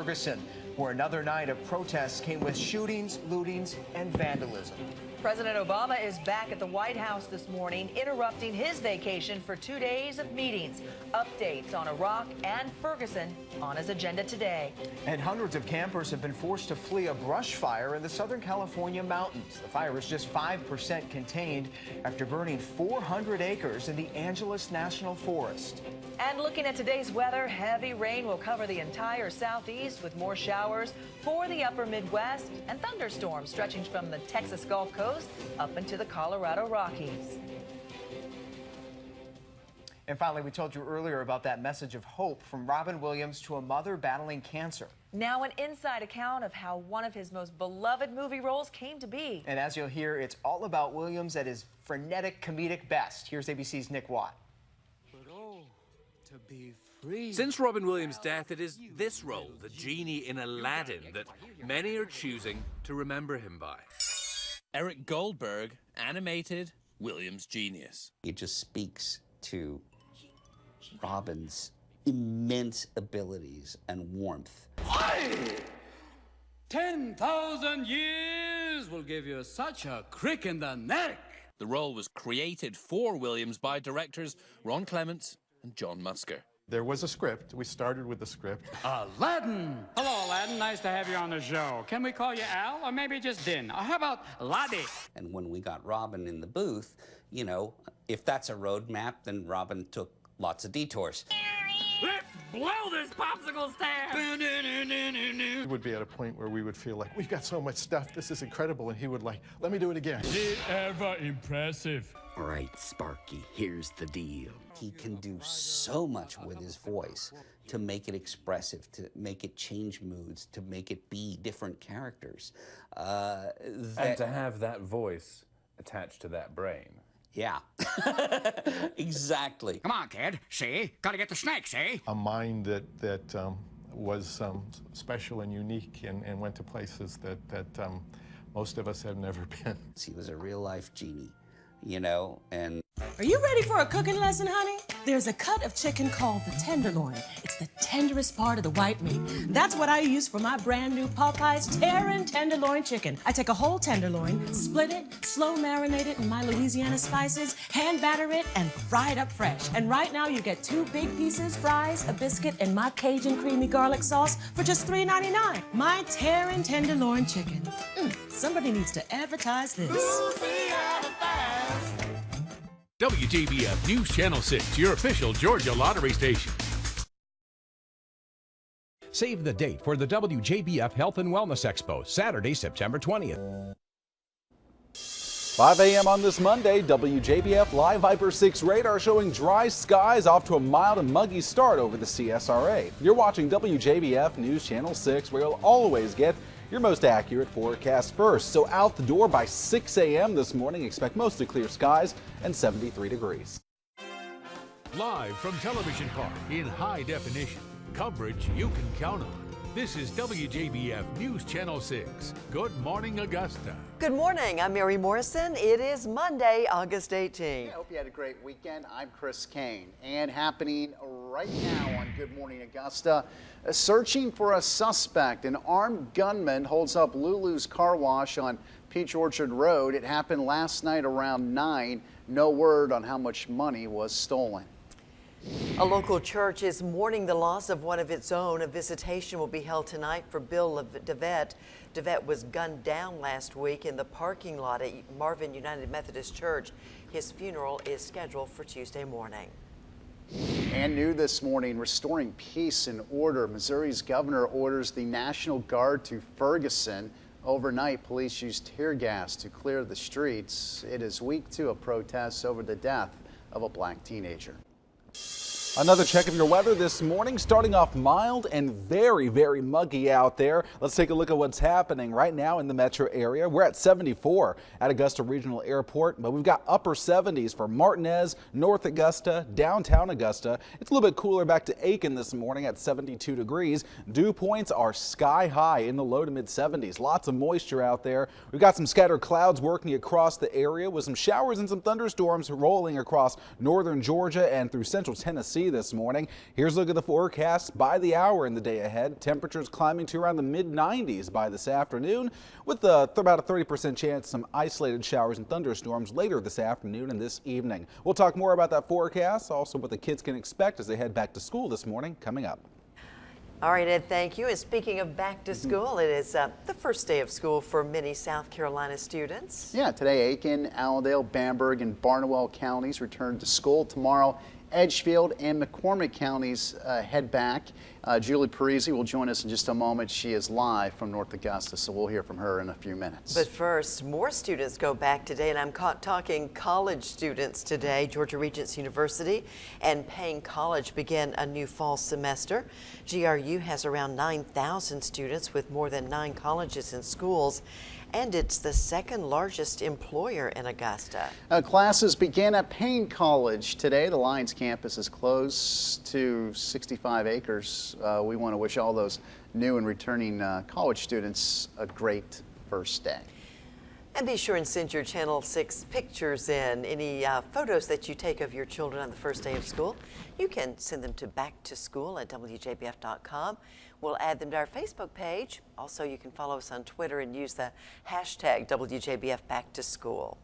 Ferguson, where another night of protests came with shootings, lootings, and vandalism. President Obama is back at the White House this morning, interrupting his vacation for 2 days of meetings. Updates on Iraq and Ferguson on his agenda today. And hundreds of campers have been forced to flee a brush fire in the Southern California mountains. The fire is just 5% contained after burning 400 acres in the Angeles National Forest. And looking at today's weather, heavy rain will cover the entire southeast with more showers for the upper Midwest and thunderstorms stretching from the Texas Gulf Coast up into the Colorado Rockies. And finally, we told you earlier about that message of hope from Robin Williams to a mother battling cancer. Now an inside account of how one of his most beloved movie roles came to be. And as you'll hear, it's all about Williams at his frenetic comedic best. Here's ABC's Nick Watt. To be free. Since Robin Williams' death, it is this role, the genie in Aladdin, that many are choosing to remember him by. Eric Goldberg, animated Williams' genius. It just speaks to Robin's immense abilities and warmth. 10,000 years will give you such a crick in the neck. The role was created for Williams by directors Ron Clements and John Musker. There was a script. We started with the script. Aladdin. Hello, Aladdin. Nice to have you on the show. Can we call you Al or maybe just Din? Or how about Laddie? And when we got Robin in the booth, you know, if that's a road map, then Robin took lots of detours. Let's blow this popsicle stand. It would be at a point where we would feel like, we've got so much stuff, this is incredible, and he would like, let me do it again. Ever impressive. All right, Sparky, here's the deal. He can do so much with his voice to make it expressive, to make it change moods, to make it be different characters. And to have that voice attached to that brain. Yeah, exactly. Come on, kid. See? Gotta get the snake, see? A mind that was special and unique and went to places that most of us have never been. He was a real-life genie, you know, and... Are you ready for a cooking lesson, honey? There's a cut of chicken called the tenderloin. It's the tenderest part of the white meat. That's what I use for my brand new Popeyes Terran Tenderloin Chicken. I take a whole tenderloin, split it, slow marinate it in my Louisiana spices, hand batter it, and fry it up fresh. And right now you get 2 big pieces, fries, a biscuit, and my Cajun creamy garlic sauce for just $3.99. My Terran Tenderloin Chicken. Somebody needs to advertise this. WJBF News Channel 6, your official Georgia lottery station. Save the date for the WJBF Health and Wellness Expo, Saturday, September 20th. 5 a.m. on this Monday, WJBF Live Viper 6 radar showing dry skies off to a mild and muggy start over the CSRA. You're watching WJBF News Channel 6, where you'll always get your most accurate forecast first. So out the door by 6 a.m. this morning, expect mostly clear skies and 73 degrees. Live from Television Park in high definition. Coverage you can count on. This is WJBF News Channel 6. Good morning, Augusta. Good morning. I'm Mary Morrison. It is Monday, August 18th. I hope you had a great weekend. I'm Chris Kane. And happening right now on Good Morning Augusta, searching for a suspect. An armed gunman holds up Lulu's Car Wash on Peach Orchard Road. It happened last night around 9. No word on how much money was stolen. A local church is mourning the loss of one of its own. A visitation will be held tonight for Bill DeVette. DeVette was gunned down last week in the parking lot at Marvin United Methodist Church. His funeral is scheduled for Tuesday morning. And new this morning, restoring peace and order. Missouri's governor orders the National Guard to Ferguson. Overnight, police used tear gas to clear the streets. It is week 2 of protests over the death of a black teenager. Another check of your weather this morning, starting off mild and very, very muggy out there. Let's take a look at what's happening right now in the metro area. We're at 74 at Augusta Regional Airport, but we've got upper 70s for Martinez, North Augusta, downtown Augusta. It's a little bit cooler back to Aiken this morning at 72 degrees. Dew points are sky high in the low to mid 70s. Lots of moisture out there. We've got some scattered clouds working across the area with some showers and some thunderstorms rolling across northern Georgia and through central Tennessee. see this morning. Here's a look at the forecast by the hour in the day ahead. Temperatures climbing to around the mid-90s by this afternoon, with about a 30% chance some isolated showers and thunderstorms later this afternoon and this evening. We'll talk more about that forecast, also what the kids can expect as they head back to school this morning, coming up. All right, Ed, thank you. And speaking of back to school, it is the first day of school for many South Carolina students. Yeah, today Aiken, Allendale, Bamberg, and Barnwell counties return to school. Tomorrow, Edgefield and McCormick counties head back. Julie Parisi will join us in just a moment. She is live from North Augusta, so we'll hear from her in a few minutes. But first, more students go back today, and I'm talking college students today. Georgia Regents University and Payne College begin a new fall semester. GRU has around 9,000 students with more than 9 colleges and schools, and it's the second largest employer in Augusta. Classes began at Payne College today. The Lions campus is close to 65 acres. We want to wish all those new and returning college students a great first day. And be sure and send your Channel 6 pictures in. Any photos that you take of your children on the first day of school, you can send them to backtoschool@wjbf.com. We'll add them to our Facebook page. Also, you can follow us on Twitter and use the hashtag WJBFBackToSchool.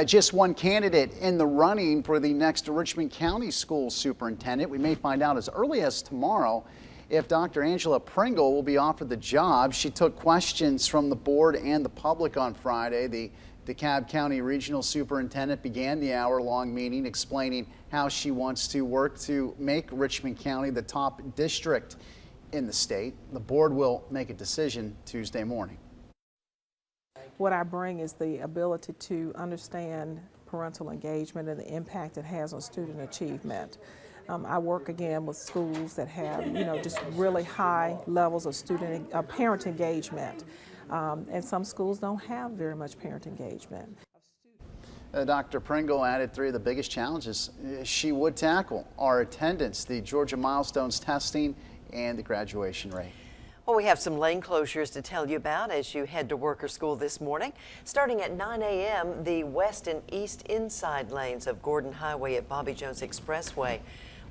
Just one candidate in the running for the next Richmond County School Superintendent. We may find out as early as tomorrow if Dr. Angela Pringle will be offered the job. She took questions from the board and the public on Friday. The DeKalb County Regional Superintendent began the hour-long meeting explaining how she wants to work to make Richmond County the top district in the state. The board will make a decision Tuesday morning. What I bring is the ability to understand parental engagement and the impact it has on student achievement. I work again with schools that have, just really high levels of parent engagement, and some schools don't have very much parent engagement. Dr. Pringle added 3 of the biggest challenges she would tackle are attendance, the Georgia Milestones testing, and the graduation rate. Well, we have some lane closures to tell you about as you head to work or school this morning. Starting at 9 a.m., the west and east inside lanes of Gordon Highway at Bobby Jones Expressway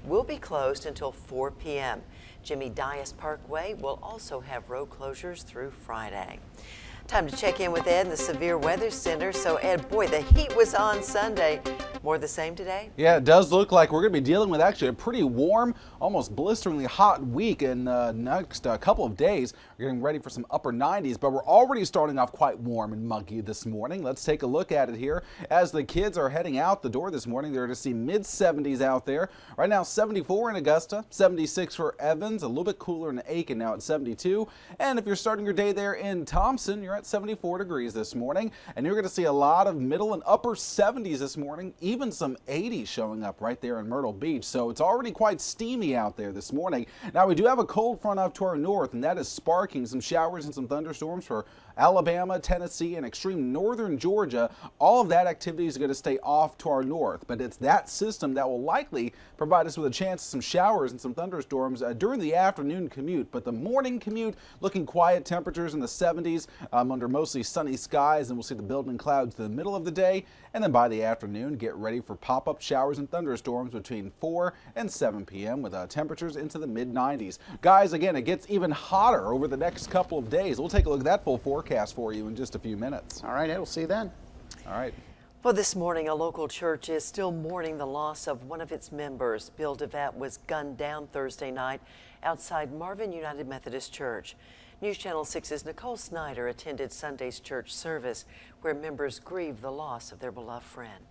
will be closed until 4 p.m. Jimmy Dias Parkway will also have road closures through Friday. Time to check in with Ed in the Severe Weather Center. So, Ed, boy, the heat was on Sunday. More the same today? Yeah, it does look like we're going to be dealing with actually a pretty warm, almost blisteringly hot week in the next couple of days. We're getting ready for some upper 90s, but we're already starting off quite warm and muggy this morning. Let's take a look at it here. As the kids are heading out the door this morning, they're to see mid-70s out there. Right now, 74 in Augusta, 76 for Evans, a little bit cooler in Aiken now at 72. And if you're starting your day there in Thompson, you're at 74 degrees this morning. And you're going to see a lot of middle and upper 70s this morning, even some 80s showing up right there in Myrtle Beach. So it's already quite steamy out there this morning. Now we do have a cold front up to our north, and that is sparking some showers and some thunderstorms for Alabama, Tennessee, and extreme northern Georgia. All of that activity is going to stay off to our north, but it's that system that will likely provide us with a chance of some showers and some thunderstorms during the afternoon commute. But the morning commute, looking quiet, temperatures in the 70s under mostly sunny skies, and we'll see the building clouds in the middle of the day. And then by the afternoon, get ready for pop-up showers and thunderstorms between 4 and 7 p.m. with temperatures into the mid-90s. Guys, again, it gets even hotter over the next couple of days. We'll take a look at that full forecast for you in just a few minutes. All right, Ed, we'll see you then. All right. Well, this morning, a local church is still mourning the loss of one of its members. Bill DeVette was gunned down Thursday night outside Marvin United Methodist Church. News Channel 6's Nicole Snyder attended Sunday's church service where members grieved the loss of their beloved friend.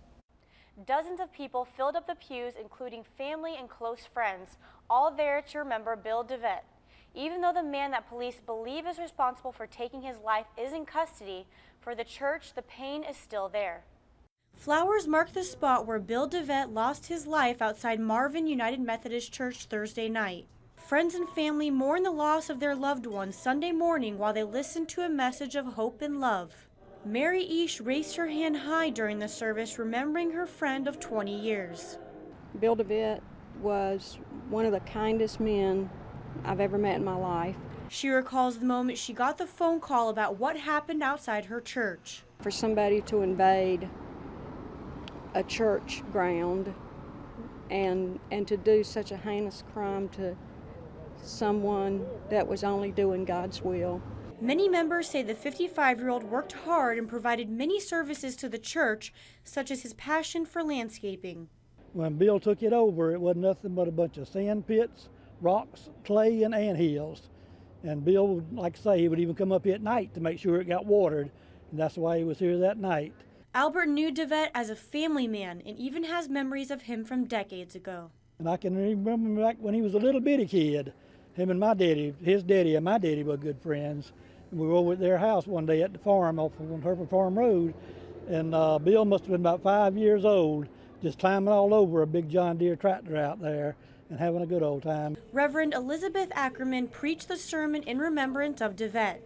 Dozens of people filled up the pews, including family and close friends, all there to remember Bill DeVette. Even though the man that police believe is responsible for taking his life is in custody, for the church, the pain is still there. Flowers mark the spot where Bill DeVette lost his life outside Marvin United Methodist Church Thursday night. Friends and family mourn the loss of their loved one Sunday morning while they listen to a message of hope and love. Mary Eash raised her hand high during the service, remembering her friend of 20 years. Bill DeVette was one of the kindest men I've ever met in my life. She recalls the moment she got the phone call about what happened outside her church. For somebody to invade a church ground and to do such a heinous crime to someone that was only doing God's will. Many members say the 55-year-old worked hard and provided many services to the church, such as his passion for landscaping. When Bill took it over, it wasn't nothing but a bunch of sand pits, rocks, clay, and anthills. And Bill, like I say, he would even come up here at night to make sure it got watered, and that's why he was here that night. Albert knew DeVette as a family man and even has memories of him from decades ago. And I can remember back when he was a little bitty kid, him and my daddy, his daddy and my daddy were good friends. And we were over at their house one day at the farm off of Hereford Farm Road, and Bill must have been about 5 years old, just climbing all over a big John Deere tractor out there and having a good old time. Reverend Elizabeth Ackerman preached the sermon in remembrance of DeVette.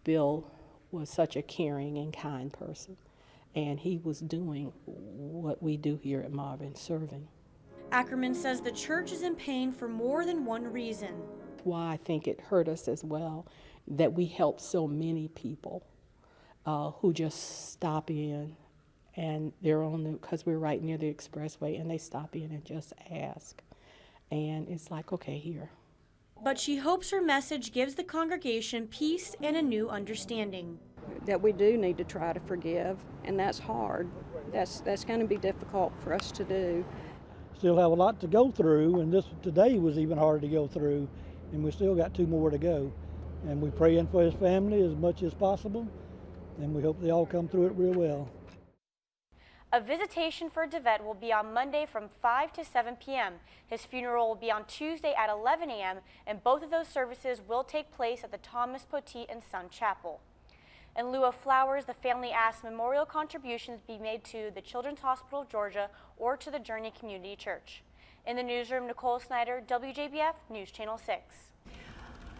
Bill was such a caring and kind person, and he was doing what we do here at Marvin, serving. Ackerman says the church is in pain for more than one reason. Why I think it hurt us as well, that we helped so many people who just stop in, and they're on the, because we're right near the expressway, and they stop in and just ask. And it's like, okay, here. But she hopes her message gives the congregation peace and a new understanding. That we do need to try to forgive, and that's hard. That's going to be difficult for us to do. Still have a lot to go through, and this today was even hard to go through, and we still got 2 more to go. And we're praying for his family as much as possible, and we hope they all come through it real well. A visitation for DeVette will be on Monday from 5 to 7 p.m. His funeral will be on Tuesday at 11 a.m., and both of those services will take place at the Thomas Poteet and Son Chapel. In lieu of flowers, the family asked memorial contributions be made to the Children's Hospital of Georgia or to the Journey Community Church. In the newsroom, Nicole Snyder, WJBF News Channel 6.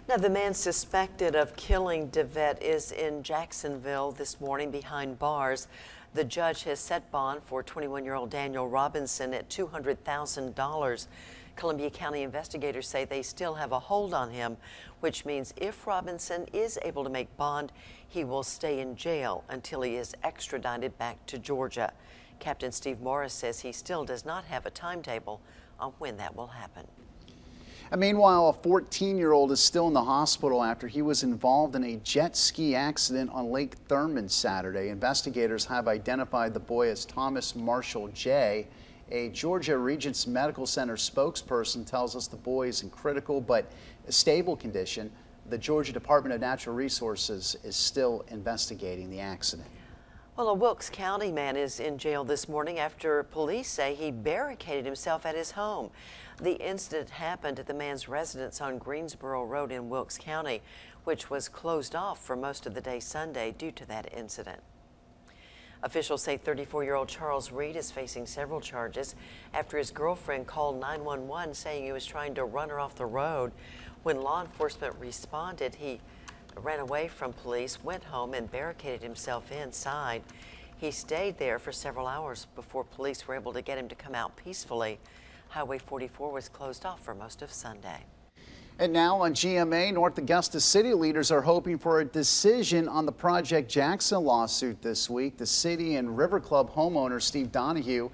Now, the man suspected of killing DeVette is in Jacksonville this morning behind bars. The judge has set bond for 21-year-old Daniel Robinson at $200,000. Columbia County investigators say they still have a hold on him, which means if Robinson is able to make bond, he will stay in jail until he is extradited back to Georgia. Captain Steve Morris says he still does not have a timetable on when that will happen. And meanwhile, a 14-year-old is still in the hospital after he was involved in a jet ski accident on Lake Thurmond Saturday. Investigators have identified the boy as Thomas Marshall J. A Georgia Regents Medical Center spokesperson tells us the boy is in critical but stable condition. The Georgia Department of Natural Resources is still investigating the accident. Well, a Wilkes County man is in jail this morning after police say he barricaded himself at his home. The incident happened at the man's residence on Greensboro Road in Wilkes County, which was closed off for most of the day Sunday due to that incident. Officials say 34-year-old Charles Reed is facing several charges after his girlfriend called 911 saying he was trying to run her off the road. When law enforcement responded, he ran away from police, went home, and barricaded himself inside. He stayed there for several hours before police were able to get him to come out peacefully. Highway 44 was closed off for most of Sunday. And now on GMA, North Augusta city leaders are hoping for a decision on the Project Jackson lawsuit this week. The city and River Club homeowner Steve Donahue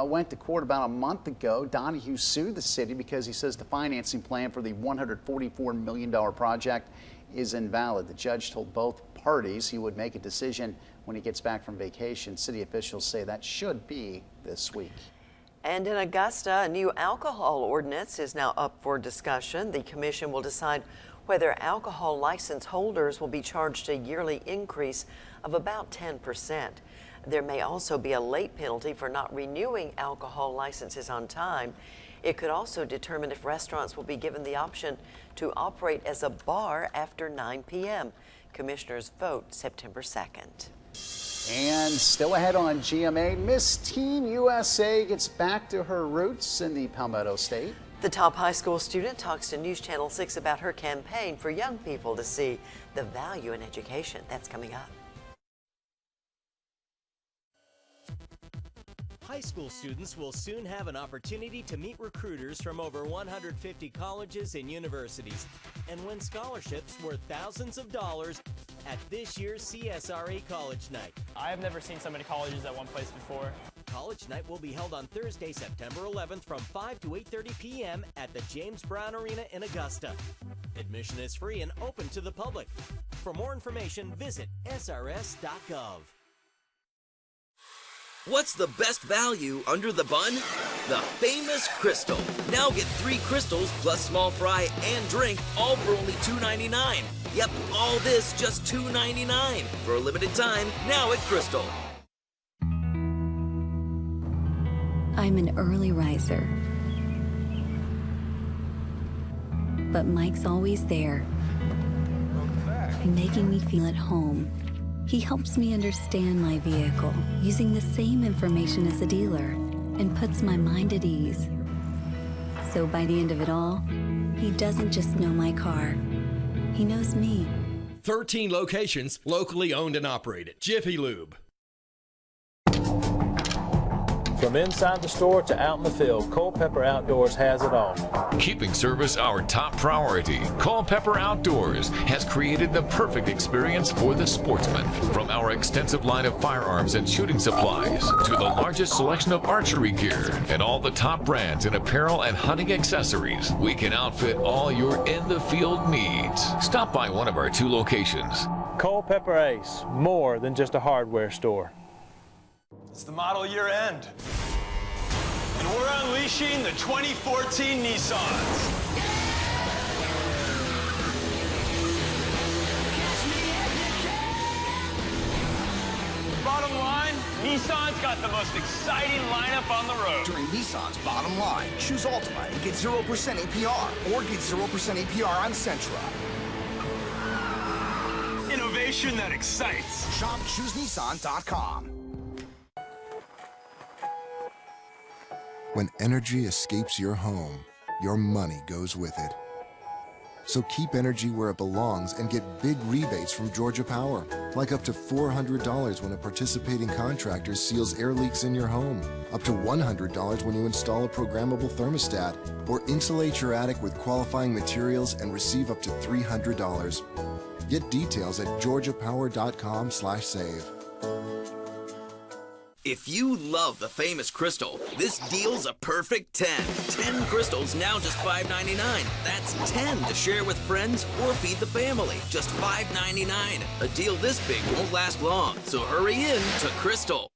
went to court about a month ago. Donahue sued the city because he says the financing plan for the $144 million project is invalid. The judge told both parties he would make a decision when he gets back from vacation. City officials say that should be this week. And in Augusta, a new alcohol ordinance is now up for discussion. The commission will decide whether alcohol license holders will be charged a yearly increase of about 10%. There may also be a late penalty for not renewing alcohol licenses on time. It could also determine if restaurants will be given the option to operate as a bar after 9 p.m. Commissioners vote September 2nd. And still ahead on GMA, Miss Teen USA gets back to her roots in the Palmetto State. The top high school student talks to News Channel 6 about her campaign for young people to see the value in education. That's coming up. High school students will soon have an opportunity to meet recruiters from over 150 colleges and universities and win scholarships worth thousands of dollars at this year's CSRA College Night. I have never seen so many colleges at one place before. College Night will be held on Thursday, September 11th from 5 to 8:30 p.m. at the James Brown Arena in Augusta. Admission is free and open to the public. For more information, visit srs.gov. What's the best value under the bun? The famous Crystal. Now get 3 Crystals plus small fry and drink, all for only $2.99. Yep, all this just $2.99 for a limited time now at Crystal. I'm an early riser, but Mike's always there, making me feel at home. He helps me understand my vehicle using the same information as a dealer and puts my mind at ease. So by the end of it all, he doesn't just know my car, he knows me. 13 locations, locally owned and operated. Jiffy Lube. From inside the store to out in the field, Culpeper Outdoors has it all. Keeping service our top priority, Culpeper Outdoors has created the perfect experience for the sportsman. From our extensive line of firearms and shooting supplies to the largest selection of archery gear and all the top brands in apparel and hunting accessories, we can outfit all your in-the-field needs. Stop by one of our 2 locations. Culpeper Ace, more than just a hardware store. It's the model year end. And we're unleashing the 2014 Nissans. Bottom line, Nissan's got the most exciting lineup on the road. During Nissan's Bottom Line, choose Altima and get 0% APR, or get 0% APR on Sentra. Innovation that excites. Shop ChooseNissan.com. When energy escapes your home, your money goes with it. So keep energy where it belongs and get big rebates from Georgia Power, like up to $400 when a participating contractor seals air leaks in your home, up to $100 when you install a programmable thermostat, or insulate your attic with qualifying materials and receive up to $300. Get details at georgiapower.com/save. If you love the famous Crystal, this deal's a perfect 10. 10 Crystals now just $5.99. That's 10 to share with friends or feed the family. Just $5.99. A deal this big won't last long, so hurry in to Crystal.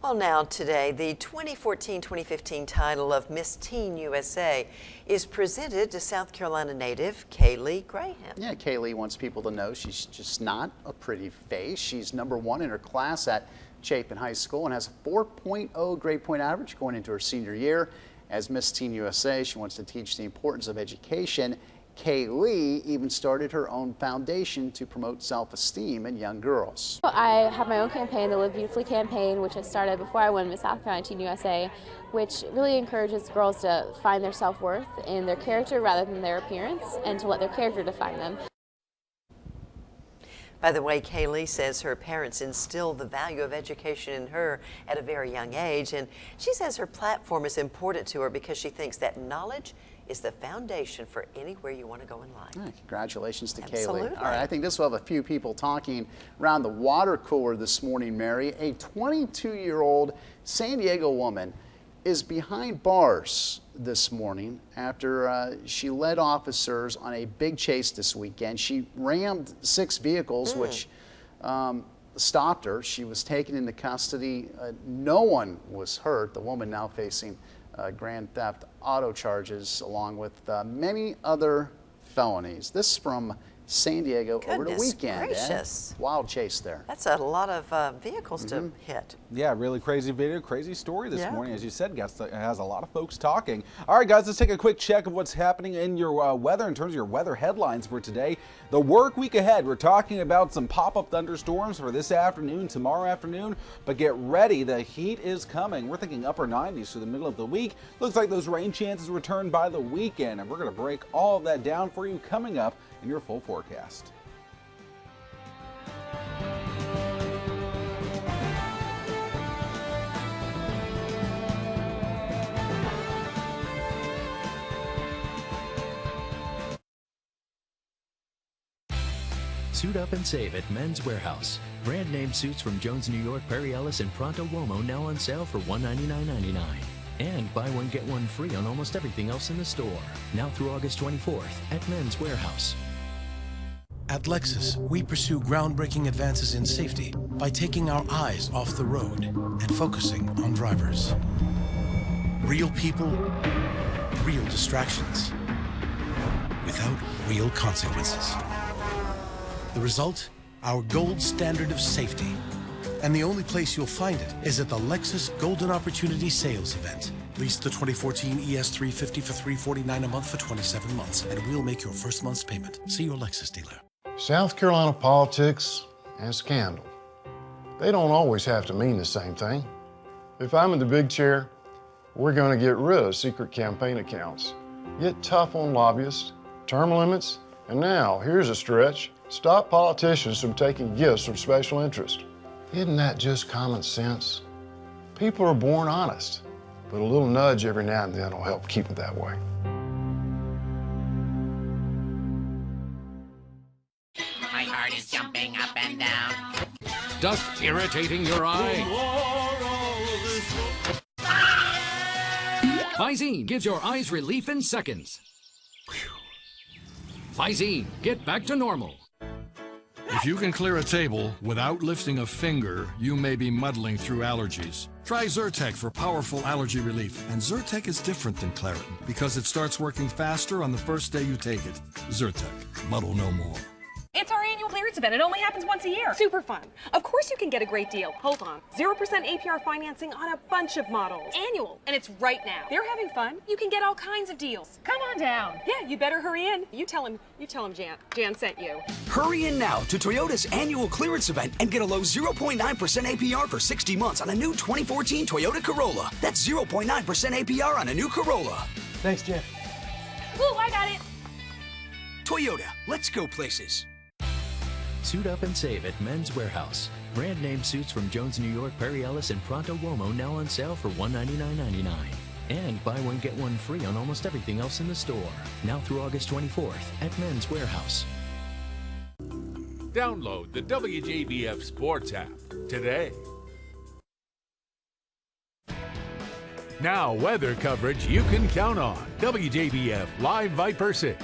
Well, now today, the 2014-2015 title of Miss Teen USA is presented to South Carolina native Kaylee Graham. Yeah, Kaylee wants people to know she's just not a pretty face. She's #1 in her class at Chapin High School and has a 4.0 grade point average going into her senior year. As Miss Teen USA, she wants to teach the importance of education. Kaylee even started her own foundation to promote self-esteem in young girls. I have my own campaign, the Live Beautifully campaign, which I started before I won Miss South Carolina Teen USA, which really encourages girls to find their self-worth in their character rather than their appearance, and to let their character define them. By the way, Kaylee says her parents instilled the value of education in her at a very young age, and she says her platform is important to her because she thinks that knowledge is the foundation for anywhere you want to go in life. Right, congratulations to Absolutely. Kaylee. All right, I think this will have a few people talking around the water cooler this morning, Mary. A 22-year-old San Diego woman is behind bars this morning after she led officers on a big chase this weekend. She rammed 6 vehicles, which stopped her. She was taken into custody. No one was hurt. The woman now facing grand theft auto charges along with many other felonies. This is from San Diego over the weekend. Gracious. Wild chase there. That's a lot of vehicles to hit. Yeah, really crazy video, crazy story this morning. As you said, guys, it has a lot of folks talking. All right, guys, let's take a quick check of what's happening in your weather in terms of your weather headlines for today. The work week ahead, we're talking about some pop-up thunderstorms for this afternoon, tomorrow afternoon, but get ready, the heat is coming. We're thinking upper 90s through the middle of the week. Looks like those rain chances return by the weekend, and we're going to break all of that down for you coming up in your full forecast. Suit up and save at Men's Warehouse. Brand name suits from Jones, New York, Perry Ellis, and Pronto Uomo now on sale for $199.99. And buy one, get one free on almost everything else in the store. Now through August 24th at Men's Warehouse. At Lexus, we pursue groundbreaking advances in safety by taking our eyes off the road and focusing on drivers. Real people, real distractions, without real consequences. The result? Our gold standard of safety. And the only place you'll find it is at the Lexus Golden Opportunity Sales Event. Lease the 2014 ES350 for $349 a month for 27 months, and we'll make your first month's payment. See your Lexus dealer. South Carolina politics and scandal. They don't always have to mean the same thing. If I'm in the big chair, we're going to get rid of secret campaign accounts, get tough on lobbyists, term limits, and now, here's a stretch, stop politicians from taking gifts from special interest. Isn't that just common sense? People are born honest, but a little nudge every now and then will help keep it that way. My heart is jumping up and down. Dust irritating your eye? Visine gives your eyes relief in seconds. Visine, get back to normal. If you can clear a table without lifting a finger, you may be muddling through allergies. Try Zyrtec for powerful allergy relief. And Zyrtec is different than Claritin because it starts working faster on the first day you take it. Zyrtec, muddle no more. It's our annual clearance event. It only happens once a year. Super fun. Of course you can get a great deal. Hold on. 0% APR financing on a bunch of models. Annual. And it's right now. They're having fun. You can get all kinds of deals. Come on down. Yeah, you better hurry in. You tell him Jan sent you. Hurry in now to Toyota's annual clearance event and get a low 0.9% APR for 60 months on a new 2014 Toyota Corolla. That's 0.9% APR on a new Corolla. Thanks, Jan. Ooh, I got it. Toyota, let's go places. Suit up and save at Men's Warehouse. Brand name suits from Jones, New York, Perry Ellis, and Pronto Uomo now on sale for $199.99. And buy one, get one free on almost everything else in the store. Now through August 24th at Men's Warehouse. Download the WJBF Sports app today. Now, weather coverage you can count on. WJBF Live Viper 6.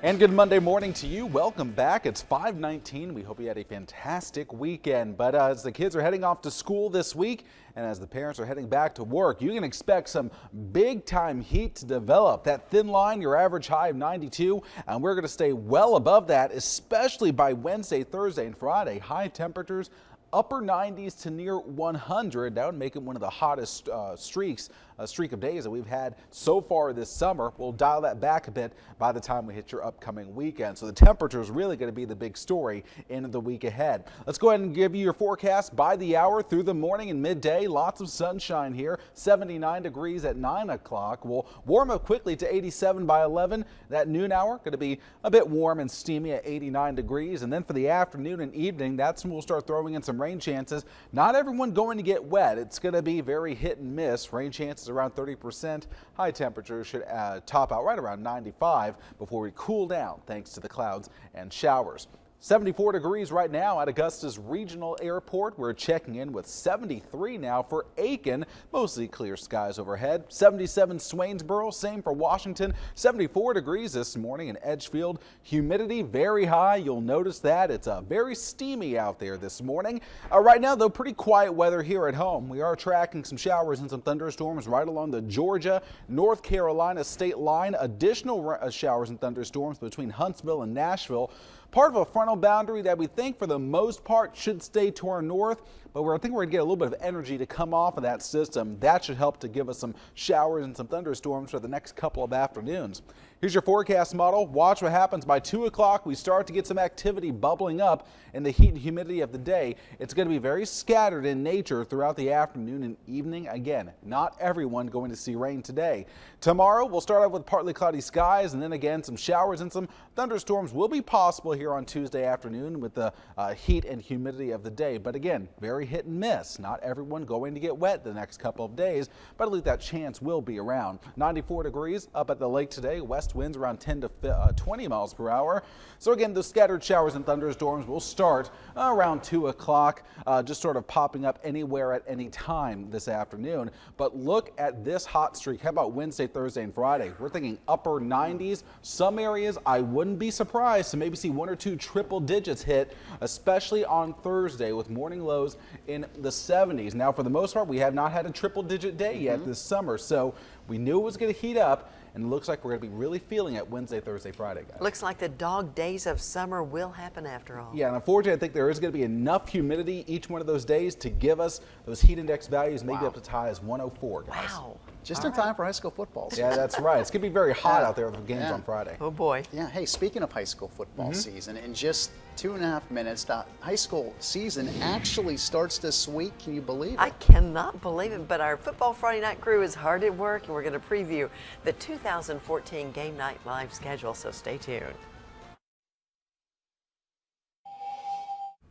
And good Monday morning to you. Welcome back. It's 5:19. We hope you had a fantastic weekend. But as the kids are heading off to school this week and as the parents are heading back to work, you can expect some big time heat to develop. That thin line, your average high of 92, and we're going to stay well above that, especially by Wednesday, Thursday, and Friday. High temperatures upper 90s to near 100. That would make it one of the hottest streak of days that we've had so far this summer. We'll dial that back a bit by the time we hit your upcoming weekend. So the temperature is really going to be the big story in the week ahead. Let's go ahead and give you your forecast by the hour through the morning and midday. Lots of sunshine here. 79 degrees at 9 o'clock. We'll warm up quickly to 87 by 11. That noon hour going to be a bit warm and steamy at 89 degrees. And then for the afternoon and evening, that's when we'll start throwing in some rain chances. Not everyone going to get wet. It's going to be very hit and miss. Rain chances around 30%. High temperatures should top out right around 95 before we cool down thanks to the clouds and showers. 74 degrees right now at Augusta's Regional Airport. We're checking in with 73 now for Aiken. Mostly clear skies overhead. 77 Swainsboro, same for Washington. 74 degrees this morning in Edgefield. Humidity very high. You'll notice that. It's very steamy out there this morning. Right now, though, pretty quiet weather here at home. We are tracking some showers and some thunderstorms right along the Georgia-North Carolina state line. Additional showers and thunderstorms between Huntsville and Nashville. Part of a frontal boundary that we think for the most part should stay to our north, but I think we're going to get a little bit of energy to come off of that system. That should help to give us some showers and some thunderstorms for the next couple of afternoons. Here's your forecast model. Watch what happens by 2 o'clock. We start to get some activity bubbling up in the heat and humidity of the day. It's going to be very scattered in nature throughout the afternoon and evening. Again, not everyone going to see rain today. Tomorrow, we'll start out with partly cloudy skies, and then again, some showers and some thunderstorms will be possible here on Tuesday afternoon with the heat and humidity of the day. But again, very hit and miss. Not everyone going to get wet the next couple of days, but at least that chance will be around. 94 degrees up at the lake today. West gust winds around 10 to 20 miles per hour. So again, the scattered showers and thunderstorms will start around 2 o'clock, just sort of popping up anywhere at any time this afternoon. But look at this hot streak. How about Wednesday, Thursday, and Friday? We're thinking upper 90s. Some areas I wouldn't be surprised to maybe see 1 or 2 triple digits hit, especially on Thursday with morning lows in the 70s. Now, for the most part, we have not had a triple digit day yet this summer, so we knew it was going to heat up, and it looks like we're going to be really feeling it Wednesday, Thursday, Friday, guys. Looks like the dog days of summer will happen after all. Yeah, and unfortunately, I think there is going to be enough humidity each one of those days to give us those heat index values, maybe up to high as 104, guys. Wow. Just in time for high school football season. Yeah, that's right. It's going to be very hot out there with the games on Friday. Oh, boy. Yeah, hey, speaking of high school football season, in just 2.5 minutes, the high school season actually starts this week. Can you believe it? I cannot believe it, but our Football Friday Night crew is hard at work, and we're going to preview the 2014 Game Night Live schedule, so stay tuned.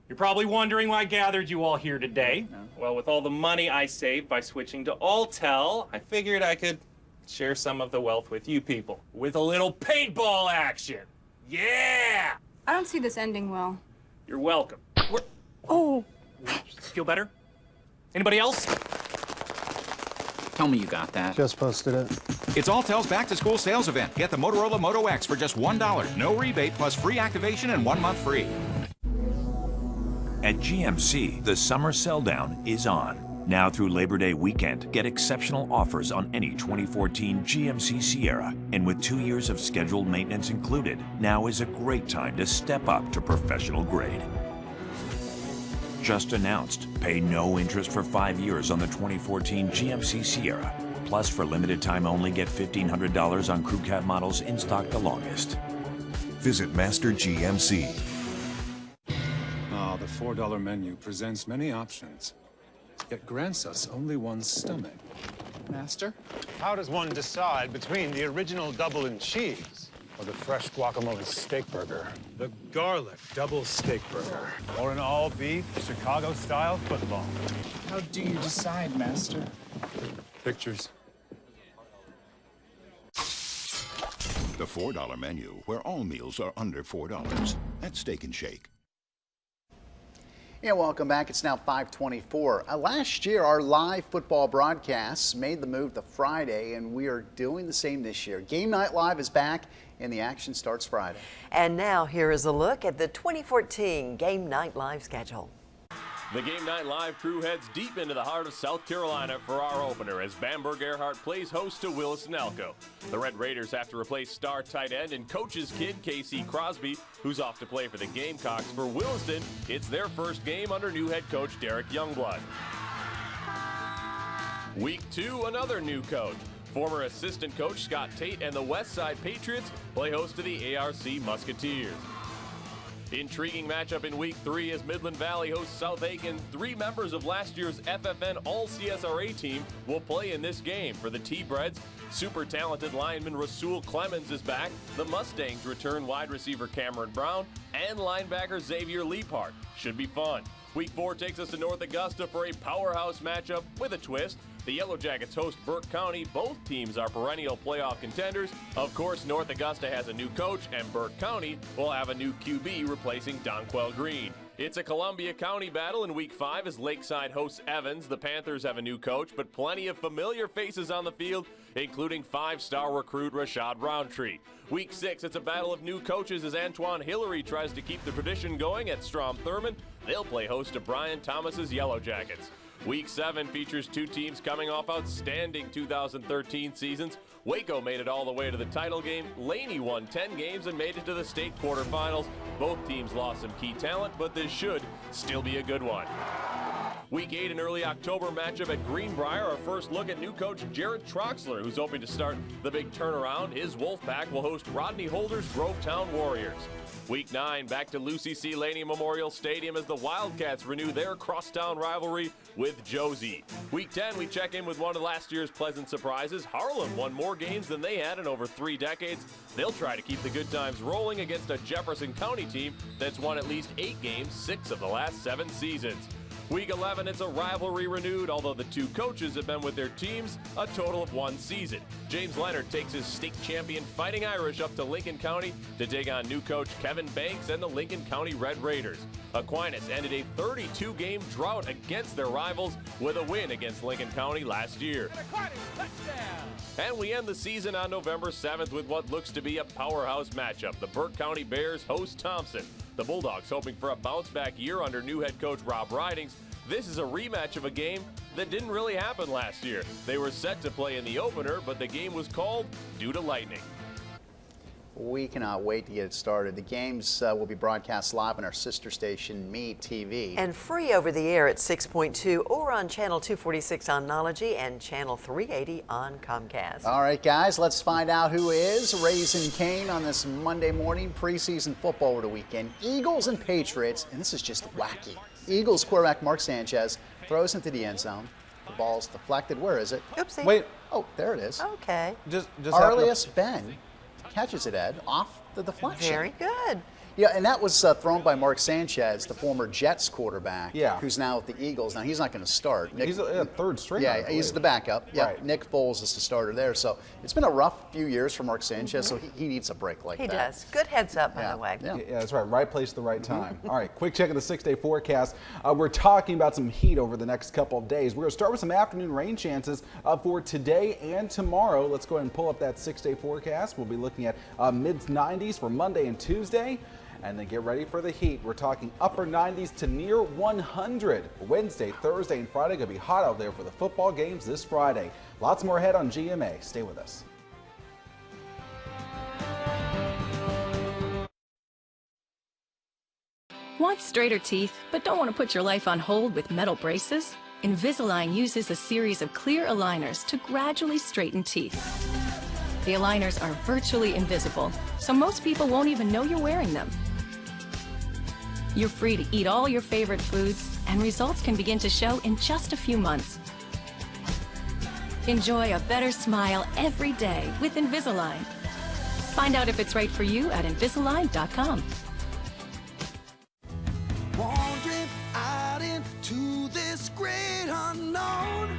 You're probably wondering why I gathered you all here today. Well, with all the money I saved by switching to Alltel, I figured I could share some of the wealth with you people with a little paintball action. Yeah! I don't see this ending well. You're welcome. Oh! Feel better? Anybody else? Tell me you got that. Just posted it. It's Alltel's back-to-school sales event. Get the Motorola Moto X for just $1. No rebate, plus free activation and 1 month free. At GMC, the summer sell-down is on. Now through Labor Day weekend, get exceptional offers on any 2014 GMC Sierra. And with 2 years of scheduled maintenance included, now is a great time to step up to professional grade. Just announced, pay no interest for 5 years on the 2014 GMC Sierra. Plus, for limited time only, get $1,500 on crew cab models in stock the longest. Visit Master GMC. The $4 menu presents many options, yet grants us only one stomach. Master? How does one decide between the original double and cheese or the fresh guacamole steak burger? The garlic double steak burger or an all-beef Chicago-style football? How do you decide, Master? Pictures. The $4 menu, where all meals are under $4 at Steak and Shake. And welcome back. It's now 5:24. Last year, our live football broadcasts made the move to Friday, and we are doing the same this year. Game Night Live is back, and the action starts Friday. And now here is a look at the 2014 Game Night Live schedule. The Game Night Live crew heads deep into the heart of South Carolina for our opener as Bamberg Earhart plays host to Willis and Elko. The Red Raiders have to replace star tight end and coach's kid KC Crosby, who's off to play for the Gamecocks. For Williston, it's their first game under new head coach Derek Youngblood. Week 2, another new coach. Former assistant coach Scott Tate and the Westside Patriots play host to the ARC Musketeers. Intriguing matchup in Week 3 as Midland Valley hosts South Aiken. 3 members of last year's FFN All-CSRA team will play in this game. For the T-Breads, super talented lineman Rasul Clemens is back. The Mustangs return wide receiver Cameron Brown and linebacker Xavier Leapart. Should be fun. Week 4 takes us to North Augusta for a powerhouse matchup with a twist. The Yellow Jackets host Burke County. Both teams are perennial playoff contenders. Of course, North Augusta has a new coach, and Burke County will have a new QB replacing Donquel Green. It's a Columbia County battle in Week 5 as Lakeside hosts Evans. The Panthers have a new coach, but plenty of familiar faces on the field, including 5-star recruit Rashad Roundtree. Week 6, it's a battle of new coaches as Antoine Hillary tries to keep the tradition going at Strom Thurmond. They'll play host to Brian Thomas's Yellow Jackets. Week 7 features 2 teams coming off outstanding 2013 seasons. Waco made it all the way to the title game. Laney won 10 games and made it to the state quarterfinals. Both teams lost some key talent, but this should still be a good one. Week 8, an early October matchup at Greenbrier. Our first look at new coach Jared Troxler, who's hoping to start the big turnaround. His Wolfpack will host Rodney Holder's Grovetown Warriors. Week 9, back to Lucy C. Laney Memorial Stadium as the Wildcats renew their crosstown rivalry with Josie. Week 10, we check in with one of last year's pleasant surprises. Harlem won more games than they had in over 3 decades. They'll try to keep the good times rolling against a Jefferson County team that's won at least 8 games, 6 of the last 7 seasons. Week 11, it's a rivalry renewed, although the two coaches have been with their teams a total of 1 season. James Leonard takes his state champion Fighting Irish up to Lincoln County to take on new coach Kevin Banks and the Lincoln County Red Raiders. Aquinas ended a 32-game drought against their rivals with a win against Lincoln County last year. And we end the season on November 7th with what looks to be a powerhouse matchup. The Burke County Bears host Thompson. The Bulldogs hoping for a bounce-back year under new head coach Rob Ridings. This is a rematch of a game that didn't really happen last year. They were set to play in the opener, but the game was called due to lightning. We cannot wait to get it started. The games will be broadcast live on our sister station, MeTV. And free over the air at 6.2 or on Channel 246 on Nology and Channel 380 on Comcast. All right, guys, let's find out who is raising Cane on this Monday morning preseason football over the weekend. Eagles and Patriots, and this is just wacky. Eagles quarterback Mark Sanchez throws into the end zone. The ball's deflected. Where is it? Oopsie. Wait. Oh, there it is. Okay. Just Arlius Ben catches it, Ed, off the deflection. Very good. Yeah, and that was thrown by Mark Sanchez, the former Jets quarterback, who's now with the Eagles. Now, he's not going to start. He's a third stringer. Yeah, he's the backup. Yeah, Right. Nick Foles is the starter there. So it's been a rough few years for Mark Sanchez, so he needs a break like He that. does. Good heads up, by the way. Yeah, that's right. Right place at the right time. All right, quick check of the 6-day forecast. We're talking about some heat over the next couple of days. We're going to start with some afternoon rain chances for today and tomorrow. Let's go ahead and pull up that 6-day forecast. We'll be looking at mid-90s for Monday and Tuesday. And then get ready for the heat. We're talking upper 90s to near 100. Wednesday, Thursday, and Friday going to be hot out there for the football games this Friday. Lots more ahead on GMA. Stay with us. Want straighter teeth, but don't want to put your life on hold with metal braces? Invisalign uses a series of clear aligners to gradually straighten teeth. The aligners are virtually invisible, so most people won't even know you're wearing them. You're free to eat all your favorite foods, and results can begin to show in just a few months. Enjoy a better smile every day with Invisalign. Find out if it's right for you at Invisalign.com. Wandering out into this great unknown.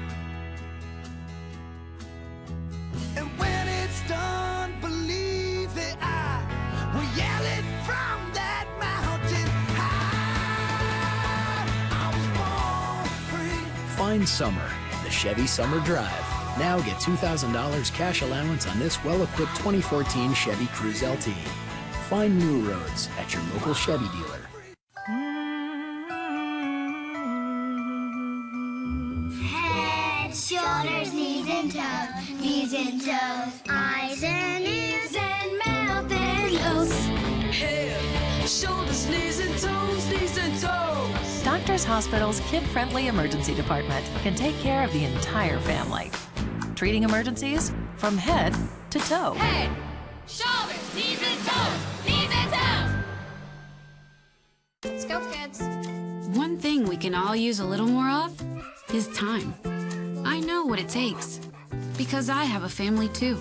And when it's done, believe that I will yell it from that mountain high. I was born free. Find summer in the Chevy Summer Drive. Now get $2,000 cash allowance on this well-equipped 2014 Chevy Cruze LT. Find new roads at your local Chevy dealer. Head, shoulders, knees and toes, eyes and ears and mouth and nose. Head, shoulders, knees and toes, knees and toes. Doctors Hospital's kid-friendly emergency department can take care of the entire family. Treating emergencies from head to toe. Head, shoulders, knees and toes, knees and toes. Let's go, kids. One thing we can all use a little more of is time. I know what it takes, because I have a family too.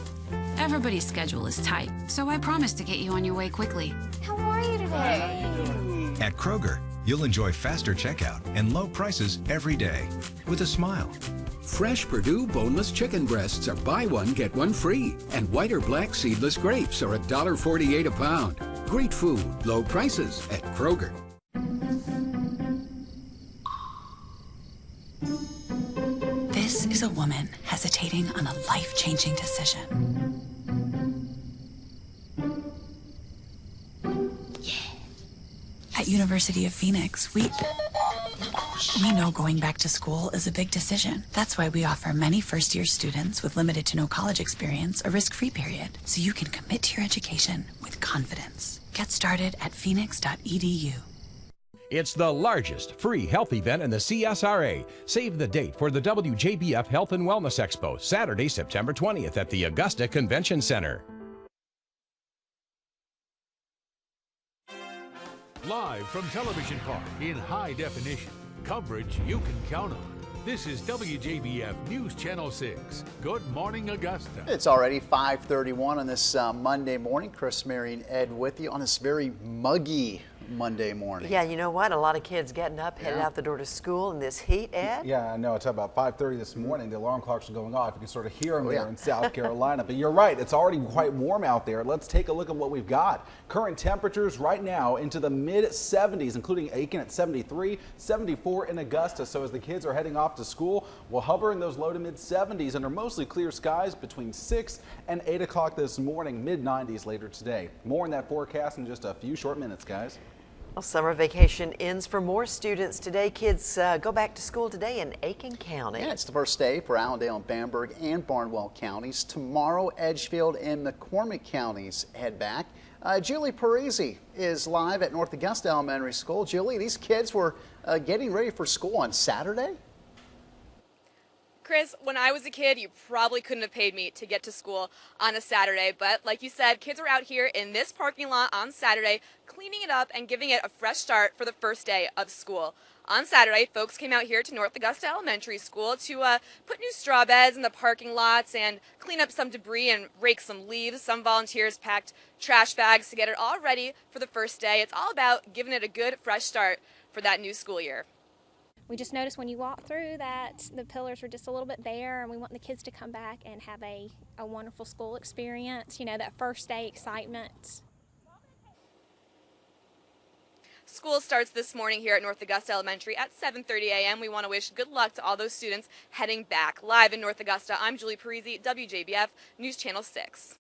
Everybody's schedule is tight, so I promise to get you on your way quickly. How are you today? At Kroger, you'll enjoy faster checkout and low prices every day with a smile. Fresh Purdue boneless chicken breasts are buy one, get one free. And white or black seedless grapes are $1.48 a pound. Great food, low prices at Kroger. This is a woman hesitating on a life-changing decision. At University of Phoenix, we know going back to school is a big decision. That's why we offer many first-year students with limited to no college experience a risk-free period, so you can commit to your education with confidence. Get started at phoenix.edu. It's the largest free health event in the CSRA. Save the date for the WJBF Health and Wellness Expo, Saturday, September 20th at the Augusta Convention Center. Live from Television Park in high definition. Coverage you can count on. This is WJBF News Channel 6. Good morning, Augusta. It's already 5:31 on this Monday morning. Chris, Mary, and Ed with you on this very muggy Monday morning. Yeah, you know what? A lot of kids getting up, headed out the door to school in this heat, Ed. Yeah, I know. It's about 5:30 this morning. The alarm clocks are going off. You can sort of hear them there in South Carolina. But you're right. It's already quite warm out there. Let's take a look at what we've got. Current temperatures right now into the mid-70s, including Aiken at 73, 74 in Augusta. So as the kids are heading off to school, we'll hover in those low to mid-70s under mostly clear skies between 6 and 8 o'clock this morning, mid-90s later today. More in that forecast in just a few short minutes, guys. Well, summer vacation ends for more students today. Kids go back to school today in Aiken County. Yeah, it's the first day for Allendale and Bamberg and Barnwell counties. Tomorrow, Edgefield and McCormick counties head back. Julie Parisi is live at North Augusta Elementary School. Julie, these kids were getting ready for school on Saturday? Chris, when I was a kid, you probably couldn't have paid me to get to school on a Saturday, but like you said, kids are out here in this parking lot on Saturday, cleaning it up and giving it a fresh start for the first day of school. On Saturday, folks came out here to North Augusta Elementary School to put new straw beds in the parking lots and clean up some debris and rake some leaves. Some volunteers packed trash bags to get it all ready for the first day. It's all about giving it a good, fresh start for that new school year. We just noticed when you walk through that the pillars are just a little bit bare, and we want the kids to come back and have a wonderful school experience, you know, that first day excitement. School starts this morning here at North Augusta Elementary at 7:30 a.m. We want to wish good luck to all those students heading back. Live in North Augusta, I'm Julie Parisi, WJBF News Channel 6.